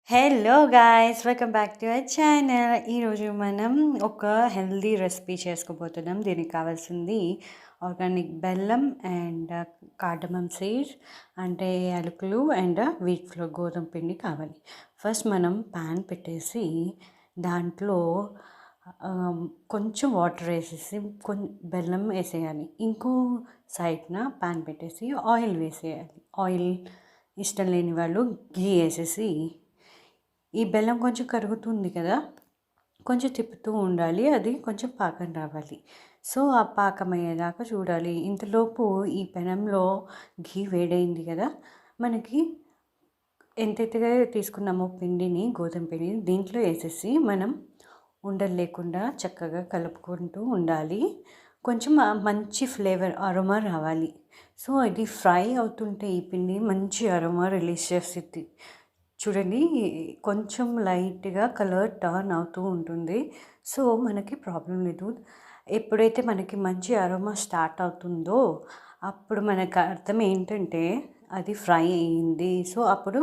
Hello guys, welcome back to our channel. ఈరోజు మనం ఒక హెల్దీ రెసిపీ చేసుకోబోతున్నాం. దీనికి కావాల్సింది ఆర్గానిక్ బెల్లం అండ్ కార్డమమ్ సీడ్స్, అంటే యాలకులు అండ్ వీట్ ఫ్లోర్ గోధుమ పిండి కావాలి. ఫస్ట్ మనం ప్యాన్ పెట్టేసి దాంట్లో కొంచెం వాటర్ వేసేసి బెల్లం వేసేయాలి. ఇంకో సైడ్న ప్యాన్ పెట్టేసి ఆయిల్ వేసేయాలి. ఆయిల్ ఇష్టం లేని వాళ్ళు ఘీ వేసేసి, ఈ బెల్లం కొంచెం కరుగుతుంది కదా, కొంచెం తిప్పుతూ ఉండాలి. అది కొంచెం పాకం రావాలి. సో ఆ పాకం అయ్యేదాకా చూడాలి. ఇంతలోపు ఈ పెనంలో ఘీ వేడైంది కదా, మనకి ఎంతైతే తీసుకున్నామో పిండిని, గోధుమ పిండిని దీంట్లో వేసేసి మనం ఉండలు లేకుండా చక్కగా కలుపుకుంటూ ఉండాలి. కొంచెం మంచి ఫ్లేవర్ అరోమా రావాలి. సో ఇది ఫ్రై అవుతుంటే ఈ పిండి మంచి అరోమా రిలీజ్ చేస్తుంది. చూడండి, కొంచెం లైట్గా కలర్ టర్న్ అవుతూ ఉంటుంది. సో మనకి ప్రాబ్లం లేదు. ఎప్పుడైతే మనకి మంచి అరోమా స్టార్ట్ అవుతుందో అప్పుడు మనకు అర్థం ఏంటంటే అది ఫ్రై అయ్యింది. సో అప్పుడు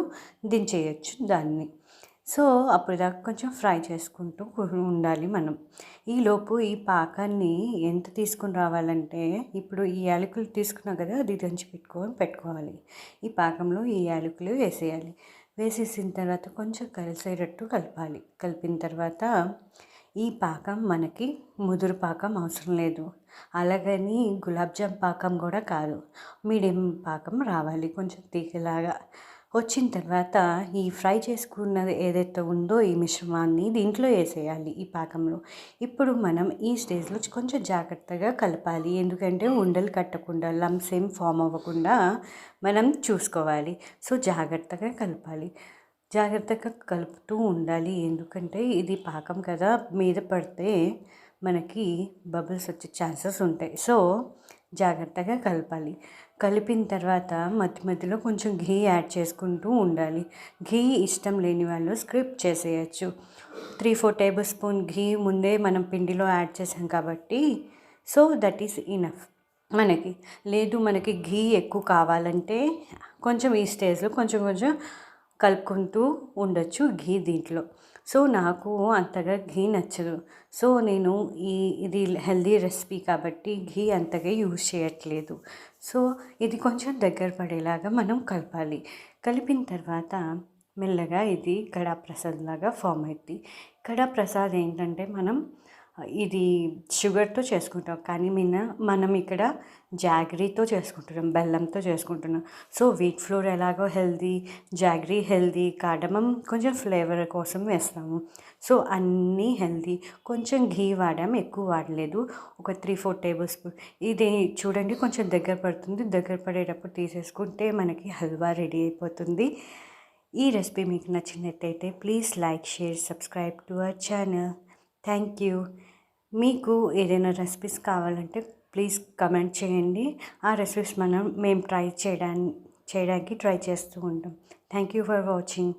దించేయచ్చు దాన్ని. సో అప్పుడు దాకా కొంచెం ఫ్రై చేసుకుంటూ ఉండాలి మనం. ఈలోపు ఈ పాకాన్ని ఎంత తీసుకుని రావాలంటే, ఇప్పుడు ఈ యాలకులు తీసుకున్నాం కదా, అది దంచి పెట్టుకోవాలి. ఈ పాకంలో ఈ యాలకులు వేసేయాలి. వేసేసిన తర్వాత కొంచెం కలిసేటట్టు కలపాలి. కలిపిన తర్వాత ఈ పాకం మనకి ముదురు పాకం అవసరం లేదు, అలాగని గులాబ్ జామ్ పాకం కూడా కాదు, మీడియం పాకం రావాలి. కొంచెం తీగలాగా వచ్చిన తర్వాత ఈ ఫ్రై చేసుకున్నది ఏదైతే ఉందో ఈ మిశ్రమాన్ని దీంట్లో వేసేయాలి ఈ పాకంలో. ఇప్పుడు మనం ఈ స్టేజ్లో కొంచెం జాగ్రత్తగా కలపాలి. ఎందుకంటే ఉండలు కట్టకుండా, లంప్స్ ఏం ఫామ్ అవ్వకుండా మనం చూసుకోవాలి. సో జాగ్రత్తగా కలపాలి. జాగ్రత్తగా కలుపుతూ ఉండాలి. ఎందుకంటే ఇది పాకం కదా, మీద పడితే మనకి బబుల్స్ వచ్చే ఛాన్సెస్ ఉంటాయి. సో జాగ్రత్తగా కలపాలి. కలిపిన తర్వాత మధ్య మధ్యలో కొంచెం ఘీ యాడ్ చేసుకుంటూ ఉండాలి. ఘీ ఇష్టం లేని వాళ్ళు స్కిప్ చేసేయచ్చు. 3-4 టేబుల్ స్పూన్ ఘీ ముందే మనం పిండిలో యాడ్ చేసాం కాబట్టి, సో దట్ ఈస్ ఇనఫ్. మనకి లేదు, మనకి ఘీ ఎక్కువ కావాలంటే కొంచెం ఈ స్టేజ్లో కొంచెం కొంచెం కలుపుకుంటూ ఉండొచ్చు ఘీ దీంట్లో. సో నాకు అంతగా ఘీ నచ్చదు. సో నేను ఇది హెల్దీ రెసిపీ కాబట్టి ఘీ అంతగా యూజ్ చేయట్లేదు. సో ఇది కొంచెం దగ్గర పడేలాగా మనం కలపాలి. కలిపిన తర్వాత మెల్లగా ఇది కడా ప్రసాద్ లాగా ఫామ్ అవుతుంది. కడా ప్రసాద్ ఏంటంటే మనం ఇది షుగర్తో చేసుకుంటాం, కానీ మనం ఇక్కడ జాగరీతో చేసుకుంటున్నాం, బెల్లంతో చేసుకుంటున్నాం. సో వీట్ ఫ్లోర్ ఎలాగో హెల్దీ, జాగరీ హెల్దీ, కార్డమమ్ కొంచెం ఫ్లేవర్ కోసం వేస్తాము. సో అన్నీ హెల్దీ. కొంచెం ఘీ వాడాము, ఎక్కువ వాడలేదు, ఒక 3-4 టేబుల్ స్పూన్. ఇది చూడండి కొంచెం దగ్గర పడుతుంది. దగ్గర పడేటప్పుడు తీసేసుకుంటే మనకి హల్వా రెడీ అయిపోతుంది. ఈ రెసిపీ మీకు నచ్చినట్టయితే please like, share, subscribe to our channel. Thank you. మీకు ఏదైనా రెసిపీస్ కావాలంటే ప్లీజ్ కమెంట్ చేయండి. ఆ రెసిపీస్ మేము చేయడానికి ట్రై చేస్తూ ఉంటాం. Thank you for watching.